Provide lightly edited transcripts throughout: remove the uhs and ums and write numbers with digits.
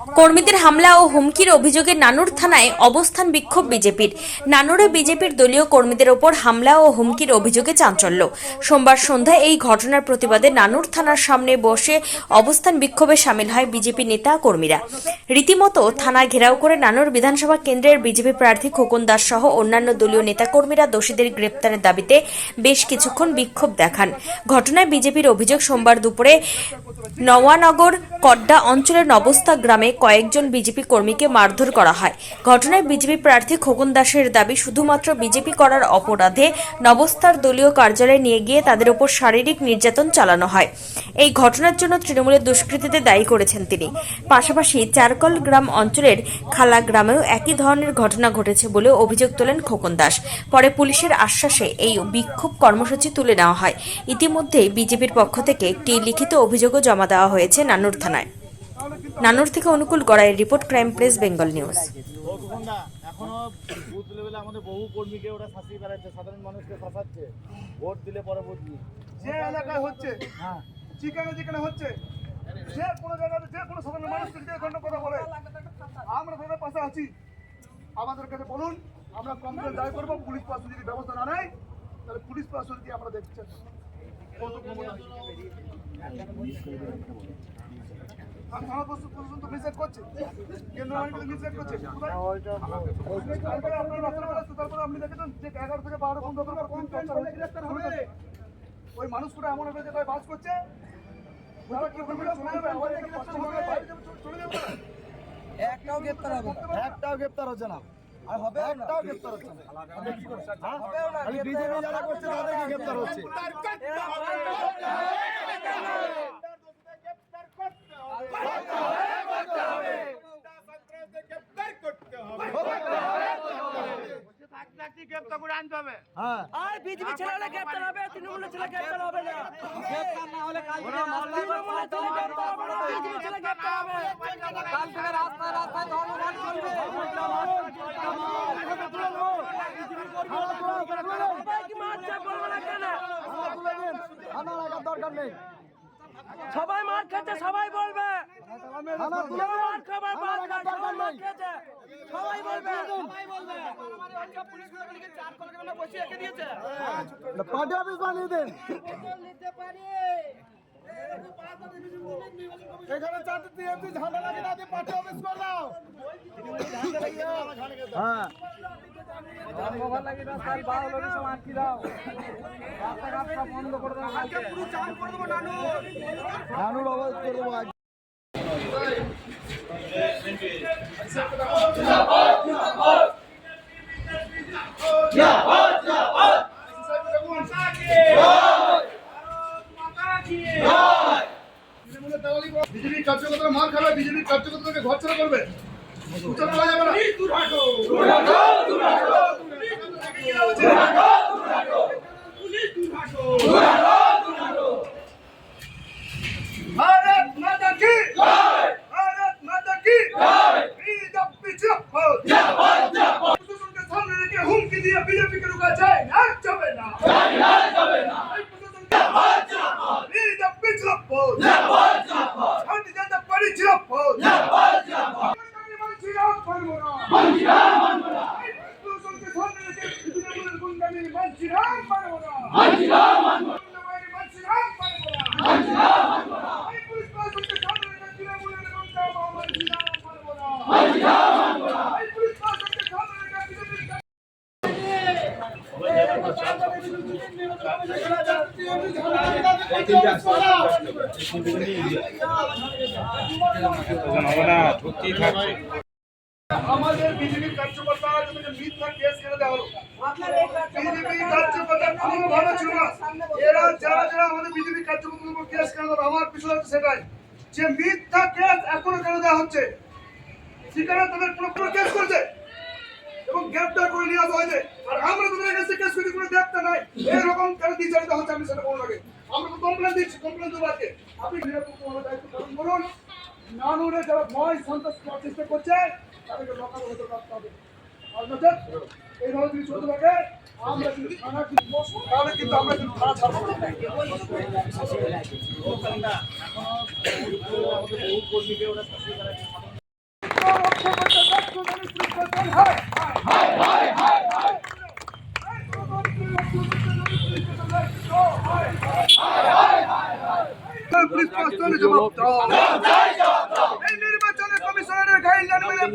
কর্মীদের হামলা ও হুমকির অভিযোগে নানুর থানায় অবস্থান বিক্ষোভ বিজেপির। নানুরে বিজেপির দলীয় কর্মীদের ওপর হামলা ও হুমকির অভিযোগে চাঞ্চল্য। সোমবার সন্ধ্যায় এই ঘটনার প্রতিবাদে নানুর থানার সামনে বসে অবস্থান বিক্ষোভে সামিল হয় বিজেপি নেতা কর্মীরা। রীতিমতো থানা ঘেরাও করে নানুর বিধানসভা কেন্দ্রের বিজেপি প্রার্থী খোকন দাস সহ অন্যান্য দলীয় নেতাকর্মীরা দোষীদের গ্রেপ্তারের দাবিতে বেশ কিছুক্ষণ বিক্ষোভ দেখান। ঘটনায় বিজেপির অভিযোগ, সোমবার দুপুরে নওয়ানগর কড্ডা অঞ্চলের নবস্তা গ্রামে কয়েকজন বিজেপি কর্মীকে মারধর করা হয়। ঘটনায় বিজেপি প্রার্থী খোকন দাসের দাবি, শুধুমাত্র বিজেপি করার অপরাধে নবস্তার দলীয় কার্যালয়ে নিয়ে গিয়ে তাদের উপর শারীরিক নির্যাতন চালানো হয়। এই ঘটনার জন্য তৃণমূলের দুষ্কৃতীদের দায়ী করেছেন তিনি। পাশাপাশি চারকল গ্রাম অঞ্চলের খালা গ্রামেও একই ধরনের ঘটনা ঘটেছে বলে অভিযোগ তোলেন খোকন দাস। পরে পুলিশের আশ্বাসে এই বিক্ষোভ কর্মসূচি তুলে নেওয়া হয়। ইতিমধ্যেই বিজেপির পক্ষ থেকে একটি লিখিত অভিযোগও জমা দেওয়া হয়েছে নানুর থানায়। নানুর থেকে অনুকূল গড়াইয়ের report, crime press Bengal news. এখনো বুথ লেভেলে আমাদের বহু কর্মীকে ওরা শাসিয়ে বেড়াচ্ছে, সাধারণ মানুষকে শাসাচ্ছে ভোট দিলে পরবর্তী যে এলাকায় হচ্ছে, হ্যাঁ যেখানে হচ্ছে, যে কোনো জায়গাতে যে কোনো সাধারণ মানুষকে যে কোনো কথা বলে, আমরা তাদের পাশে আছি। আমাদের কাছে বলুন, আমরা কমপ্লেন দায়ের করবো। পুলিশ প্রশাসন যদি ব্যবস্থা না নেয়, তাহলে পুলিশ প্রশাসন দিয়ে আমরা দেখছেন করছে, কেন্দ্র মিসগাইড করছে। আপনি দেখেছেন যে 11 থেকে 12 ওই মানুষগুলো এমন হবে যে বাস করছে, একটাও গ্রেপ্তার হচ্ছে না। আর হবে একটাও গ্রেপ্তার হচ্ছে না। বিজেপি যারা করছে তাদেরকে গ্রেপ্তার হচ্ছে। আর বিজেপি ছেলেরা গ্রেপ্তার হবে, তৃণমূলের ছেলে গ্রেপ্তার হবে না। গ্রেপ্তার না হলে কাল থেকে তৃণমূলের ছেলে গ্রেপ্তার হবে না, বিজেপি ছেলে গ্রেপ্তার হবে। কাল থেকে রাস্তায় ধর্মঘট চলবে। সবাই কি মারছে বলবে না কেন? দরকার নেই, সবাই মার খেতে, সবাই বলবে মার খাবার সবাই বলবে। পার্টি অফিস বানিয়ে দেন। এখানে চারটে ঝান্ডা লাগিয়ে না দিয়ে পার্টি অফিস করে দাও। হ্যাঁ, নানুর অবস্থা করে দেবো। বিজেপি কার্যকর্তা মার খাবে, বিজেপি কার্যকর্তাকে ঘর ছাড়া করবে, বলা যাবে না। भारत माता की जय, भारत माता की जय, बीजेपी जिंदाबाद, जिंदाबाद। प्रशासन के सामने लेके हुमकी दिया बीजेपी के रुका जाए ना चले ना, प्रशासन के जिंदाबाद, बीजेपी जिंदाबाद, जिंदाबाद। भारतीय जनता पार्टी जिंदाबाद, जिंदाबाद। मंचिराम मनमोहन, प्रशासन के सामने लेके तृणमूल गुंडानी मंचिराम मनमोहन, मंचिराम मनमोहन। আমাদের বিজেপি কার্যকর্তা মিথ্যা কেস কেন দেওয়া হলো? বিজেপি কার্যকর্তা কোনো ভালো ছিল না। এরা যারা আমাদের বিজেপি কার্যকর্তার উপর কেস কেন দেওয়া, আমার বিষয় হচ্ছে সেটাই যে মিথ্যা কেস এখনো কেন দেওয়া হচ্ছে। সেখানে তাদের পুরো কেস করছে এবং গ্রেপ্তার করে নিয়ে আসা হয়েছে, আর আমরা তাদের কাছে কেস করে কোনো গ্রেপ্তার নাই। এরকম কেন বিচারিত হচ্ছে আমি সেটা বলবো আগে। আমরা তো কমপ্লেন দিচ্ছি, কমপ্লেন দেবো আজকে। আপনি দায়িত্ব পালন করুন। নানুরে যারা ভয় সন্ত্রাস চেষ্টা করছে তাদেরকে লকানো হতে পারতে হবে। এইভাবে যদি চলতে থাকে আমরা কিন্তু থানা তাহলে কিন্তু আমরা কিন্তু থানা ছাড়বো না। এখনো বহু কর্মীকে ওরা শাসিয়ে বেড়াচ্ছে।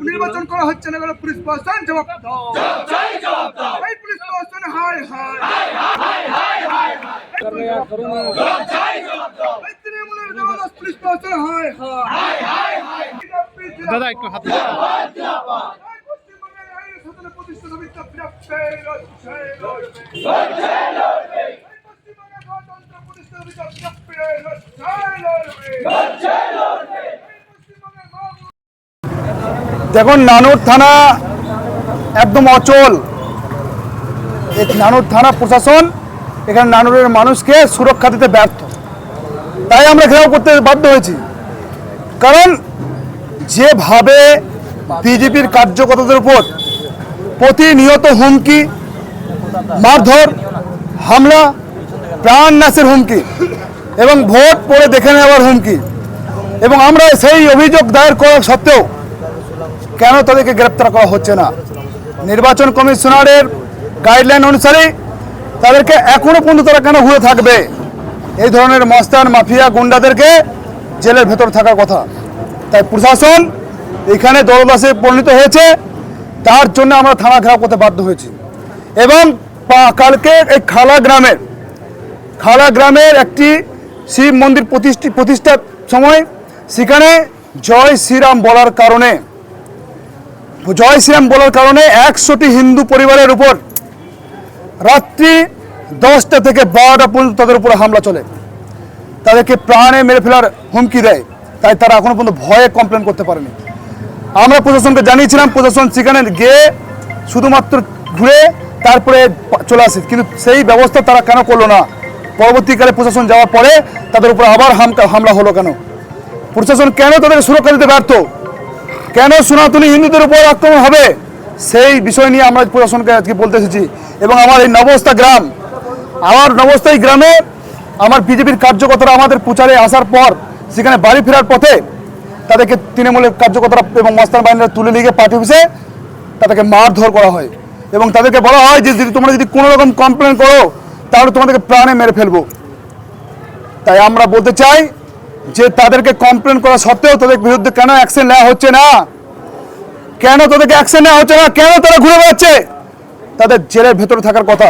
নির্বাচন করা হচ্ছে না কেন? পুলিশ প্রশাসন জবাব দাও। এই পুলিশ প্রশাসন হায় হায় এই তৃণমূলের জবরদস্ত পুলিশ প্রশাসন হায় হায় দাদা একটু হাতে পশ্চিমবঙ্গের আইন শাসনের প্রতিষ্ঠাতা বিদ্যাপীঠ পশ্চিমবঙ্গের গণতন্ত্র প্রতিষ্ঠাতা দেখুন, নানুর থানা একদম অচল। এই নানুর থানা প্রশাসন এখানে নানুরের মানুষকে সুরক্ষা দিতে ব্যর্থ, তাই আমরা ঘেরাও করতে বাধ্য হয়েছি। কারণ যেভাবে বিজেপির কার্যকর্তাদের উপর প্রতিনিয়ত হুমকি, মারধর, হামলা, প্রাণ নাশের হুমকি এবং ভোট পড়ে দেখে নেওয়ার হুমকি, এবং আমরা সেই অভিযোগ দায়ের করা সত্ত্বেও কেন তাদেরকে গ্রেপ্তার করা হচ্ছে না? নির্বাচন কমিশনারের গাইডলাইন অনুসারে তাদেরকে এখনো পর্যন্ত তারা কেন ঘুরে থাকবে? এই ধরনের মস্তান মাফিয়া গুন্ডাদেরকে জেলের ভেতর থাকার কথা। তাই প্রশাসন এখানে দলদাসে পরিণত হয়েছে, তার জন্য আমরা থানা ঘেরাও করতে বাধ্য হয়েছি। এবং কালকে এই খালা গ্রামের একটি শিব মন্দির প্রতিষ্ঠার সময় সেখানে জয় শ্রীরাম বলার কারণে 100টি হিন্দু পরিবারের উপর রাত্রি 10টা থেকে 12টা পর্যন্ত তাদের উপর হামলা চলে, তাদেরকে প্রাণে মেরে ফেলার হুমকি দেয়। তাই তারা এখনো পর্যন্ত ভয়ে কমপ্লেন করতে পারেনি। আমরা প্রশাসনকে জানিয়েছিলাম, প্রশাসন সেখানে গিয়ে শুধুমাত্র ঘুরে তারপরে চলে আসে, কিন্তু সেই ব্যবস্থা তারা কেন করলো না? পরবর্তীকালে প্রশাসন যাওয়ার পরে তাদের উপর আবার হামলা হলো কেন? প্রশাসন কেন তাদের সুরক্ষা দিতে ব্যর্থ? কেন সনাতনী হিন্দুদের উপর আক্রমণ হবে? সেই বিষয় নিয়ে আমরা প্রশাসনকে আজকে বলতে এসেছি। এবং আমার এই নবস্থায়ী গ্রামে আমার বিজেপির কার্যকর্তারা আমাদের প্রচারে আসার পর সেখানে বাড়ি ফেরার পথে তাদেরকে তৃণমূলের কার্যকর্তারা এবং মস্তান বাহিনীরা তুলে নিয়ে পার্টি অফিসে তাদেরকে মারধর করা হয় এবং তাদেরকে বলা হয় যে তোমরা যদি কোনো রকম কমপ্লেন করো তাহলে তোমাদেরকে প্রাণে মেরে ফেলবো। তাই আমরা বলতে চাই যে তাদেরকে কমপ্লেন করা সত্ত্বেও তাদের বিরুদ্ধে কেন অ্যাকশন নেওয়া হচ্ছে না? কেন তাদেরকে অ্যাকশন নেওয়া হচ্ছে না? কেন তারা ঘুরে বেড়াচ্ছে? তাদের জেলের ভেতরে থাকার কথা।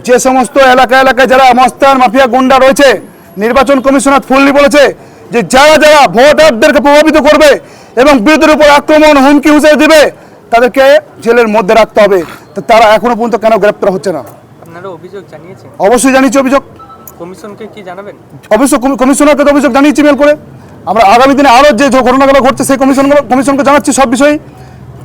যে সমস্ত এলাকায় যারা মস্তান মাফিয়া গুন্ডা রয়েছে, নির্বাচন কমিশনার ফুললি বলেছে যে যারা ভোটারদেরকে প্রভাবিত করবে এবং বিরোধীদের উপর আক্রমণ হুমকি হুঁশিয়ারি দিবে তাদেরকে জেলের মধ্যে রাখতে হবে। তো তারা এখনো পর্যন্ত কেন গ্রেপ্তার হচ্ছে না? আপনারা অভিযোগ জানিয়েছেন? অবশ্যই জানিয়েছি অভিযোগ। কমিশনকে কি জানাবেন? অবশ্যই কমিশনারকে তো অভিযোগ জানিয়েছি মেল করে। আমরা আগামী দিনে আরও যে ঘটনাগুলো ঘটছে সেই কমিশনকে জানাচ্ছি সব বিষয়ে।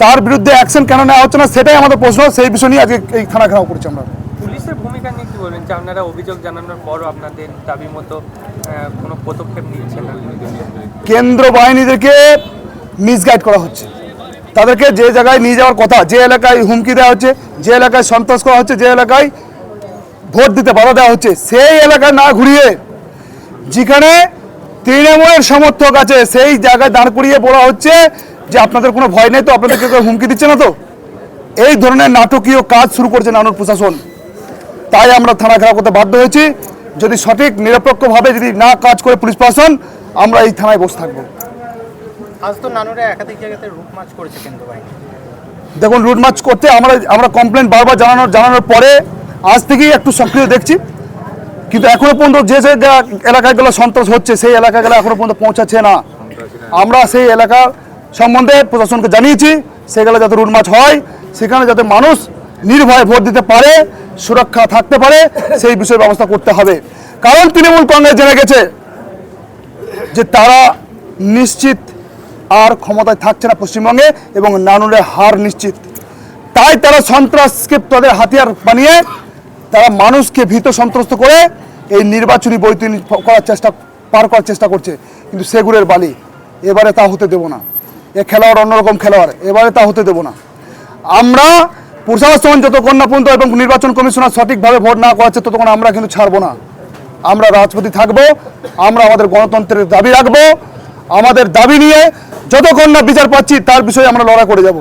তার বিরুদ্ধে অ্যাকশন কেন নেওয়া হচ্ছে না সেটাই আমাদের প্রশ্ন। সেই বিষয় নিয়ে আজকে এই থানা ঘেরাও করছি আমরা। পুলিশের ভূমিকা নিয়ে কি বলবেন যে আপনারা অভিযোগ জানানোর পরও আপনাদের দাবি মতো কোনো পদক্ষেপ নিচ্ছে না? কেন্দ্র বাহিনীদেরকে মিসগাইড করা হচ্ছে। তাদেরকে যে জায়গায় নিয়ে যাওয়ার কথা, যে এলাকায় হুমকি দেওয়া হচ্ছে, যে এলাকায় সন্ত্রাস করা হচ্ছে, যে এলাকায় ভোট দিতে বাধা দেওয়া হচ্ছে, সেই এলাকায় না ঘুরিয়ে যেখানে তৃণমূলের সমর্থক আছে সেই জায়গায় দাঁড় করিয়ে বলা হচ্ছে যে আপনাদের কোনো ভয় নেই তো, আপনাদেরকে কেউ হুমকি দিচ্ছে না তো। এই ধরনের নাটকীয় কাজ শুরু করছে নানুর প্রশাসন। তাই আমরা থানা ঘেরাও করতে বাধ্য হয়েছি। যদি সঠিক নিরপেক্ষভাবে যদি না কাজ করে পুলিশ প্রশাসন, আমরা এই থানায় বসে থাকবো। আজ তো নানুরে একাধিক জায়গাতে রুট মার্চ করেছে কেন্দ্র বাহিনী। দেখুন, রুট মার্চ করতে আমরা কমপ্লেন বারবার জানানোর পরে আজ থেকেই একটু সক্রিয় দেখছি, কিন্তু এখনো পর্যন্ত যে এলাকাগুলো সন্ত্রাস হচ্ছে সেই এলাকাগুলো এখনো পর্যন্ত পৌঁছাচ্ছে না। আমরা সেই এলাকার সম্বন্ধে প্রশাসনকে জানিয়েছি, সেগুলো যাতে রুট মার্চ হয়, সেখানে যাতে মানুষ নির্ভয়ে ভোট দিতে পারে, সুরক্ষা থাকতে পারে, সেই বিষয়ে ব্যবস্থা করতে হবে। কারণ তৃণমূল কংগ্রেস জেনে গেছে যে তারা নিশ্চিত আর ক্ষমতায় থাকছে না পশ্চিমবঙ্গে এবং নানুরে হার নিশ্চিত। তাই তারা সন্ত্রাসকে তাদের হাতিয়ার বানিয়ে তারা মানুষকে ভীত সন্ত্রস্ত করে এই নির্বাচনী বৈতরণী পার করার চেষ্টা করছে। কিন্তু সেগুলোর বালি এবারে তা হতে দেব না। এ খেলোয়াড় অন্যরকম খেলোয়াড়, এবারে তা হতে দেব না। আমরা প্রশাসন যতক্ষণ না পর্যন্ত এবং নির্বাচন কমিশনার সঠিকভাবে ভোট না করাচ্ছে ততক্ষণ আমরা কিন্তু ছাড়বো না। আমরা রাজপথে থাকবো, আমরা আমাদের গণতন্ত্রের দাবি রাখবো। আমাদের দাবি নিয়ে যতক্ষণ না বিচার পাচ্ছি তার বিষয়ে আমরা লড়াই করে যাব।